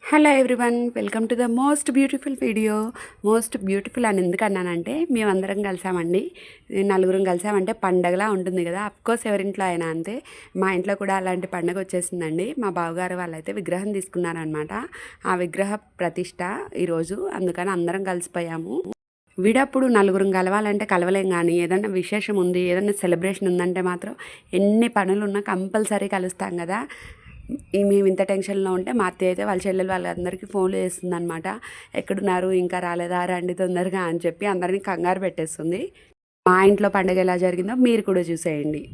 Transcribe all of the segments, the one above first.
Hello everyone, welcome to the most beautiful video. Most beautiful అని ఎందుకన్నానంటే మేమందరం కలిసామండి. నలుగురం కలిసామంటే పండగలా ఉంటుంది కదా. అఫ్కోర్స్ ఎవరింట్లో అయినా అంతే. మా ఇంట్లో కూడా అలాంటి పండగ వచ్చేసిందండి. మా బావగారు వాళ్ళైతే విగ్రహం తీసుకున్నారనమాట. ఆ విగ్రహ ప్రతిష్ట ఈరోజు, అందుకని అందరం కలిసిపోయాము. విడప్పుడు నలుగురం కలవాలంటే కలవలేం, కానీ ఏదన్నా విశేషం ఉంది, ఏదన్నా సెలబ్రేషన్ ఉందంటే మాత్రం ఎన్ని పనులున్నా కంపల్సరీ కలుస్తాం కదా. మేము ఇంత టెన్షన్లో ఉంటే మా అత్తయ్య అయితే వాళ్ళ చెల్లెలు వాళ్ళందరికీ ఫోన్లు చేస్తుందనమాట. ఎక్కడున్నారు, ఇంకా రాలేదా, రండి తొందరగా అని చెప్పి అందరినీ కంగారు పెట్టేస్తుంది. మా ఇంట్లో పండుగ ఎలా జరిగిందో మీరు కూడా చూసేయండి.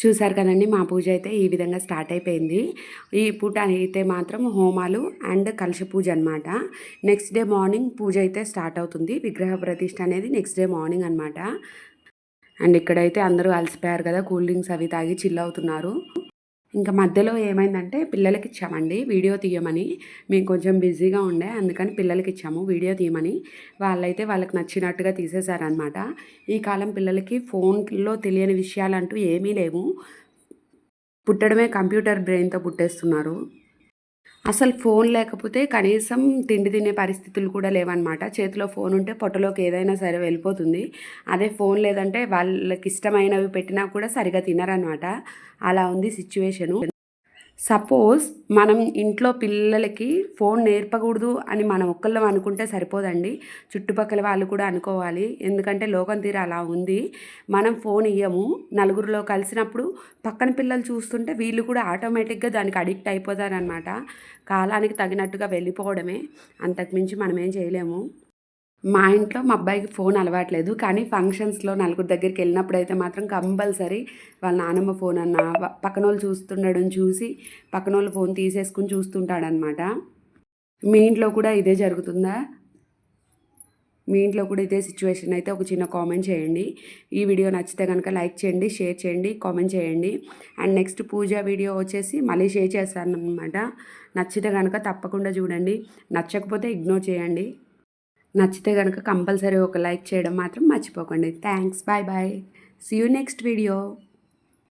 చూసారు కదండి, మా పూజ అయితే ఈ విధంగా స్టార్ట్ అయిపోయింది. ఈ పూట అయితే మాత్రం హోమాలు అండ్ కలశ పూజ అనమాట. నెక్స్ట్ డే మార్నింగ్ పూజ అయితే స్టార్ట్ అవుతుంది. విగ్రహ ప్రతిష్ఠ అనేది నెక్స్ట్ డే మార్నింగ్ అనమాట. అండ్ ఇక్కడైతే అందరూ అలసిపోయారు కదా, కూల్ డ్రింక్స్ అవి తాగి చిల్ అవుతున్నారు. ఇంకా మధ్యలో ఏమైందంటే పిల్లలకి ఇచ్చామండి వీడియో తీయమని. మేము కొంచెం బిజీగా ఉండే, అందుకని పిల్లలకి ఇచ్చాము వీడియో తీయమని. వాళ్ళైతే వాళ్ళకి నచ్చినట్టుగా తీసేశారనమాట. ఈ కాలం పిల్లలకి ఫోన్లో తెలియని విషయాలంటూ ఏమీ లేవు. పుట్టడమే కంప్యూటర్ బ్రెయిన్తో పుట్టేస్తున్నారు. అసలు ఫోన్ లేకపోతే కనీసం తిండి తినే పరిస్థితులు కూడా లేవన్నమాట. చేతిలో ఫోన్ ఉంటే పొట్టలోకి ఏదైనా సరే వెళ్ళిపోతుంది. అదే ఫోన్ లేదంటే వాళ్ళకి ఇష్టమైనవి పెట్టినా కూడా సరిగ్గా తినరనమాట. అలా ఉంది సిచ్యువేషను. సపోజ్ మనం ఇంట్లో పిల్లలకి ఫోన్ నేర్పకూడదు అని మనం ఒక్కళ్ళం అనుకుంటే సరిపోదండి. చుట్టుపక్కల వాళ్ళు కూడా అనుకోవాలి. ఎందుకంటే లోకం తీరు అలా ఉంది. మనం ఫోన్ ఇయ్యము, నలుగురిలో కలిసినప్పుడు పక్కన పిల్లలు చూస్తుంటే వీళ్ళు కూడా ఆటోమేటిక్గా దానికి అడిక్ట్ అయిపోతారనమాట. కాలానికి తగినట్టుగా వెళ్ళిపోవడమే, అంతకుమించి మనం ఏం చేయలేము. మా ఇంట్లో మా అబ్బాయికి ఫోన్ అలవాట్లేదు. కానీ ఫంక్షన్స్‌లో నలుగురు దగ్గరికి వెళ్ళినప్పుడైతే మాత్రం కంపల్సరీ వాళ్ళ నానమ్మ ఫోన్ అన్నా, పక్కనోళ్ళు చూస్తుండడం చూసి పక్కనోళ్ళు ఫోన్ తీసేసుకొని చూస్తుంటాడనమాట. మీ ఇంట్లో కూడా ఇదే జరుగుతుందా? మీ ఇంట్లో కూడా ఇదే సిచ్యువేషన్ అయితే ఒక చిన్న కామెంట్ చేయండి. ఈ వీడియో నచ్చితే కనుక లైక్ చేయండి, షేర్ చేయండి, కామెంట్ చేయండి. అండ్ నెక్స్ట్ పూజ వీడియో వచ్చేసి మళ్ళీ షేర్ చేస్తానన్నమాట. నచ్చితే కనుక తప్పకుండా చూడండి. నచ్చకపోతే ఇగ్నోర్ చేయండి. నచ్చితే కనుక కంపల్సరీ ఒక లైక్ చేయడం మాత్రం మర్చిపోకండి. Thanks. Bye bye. See you next video.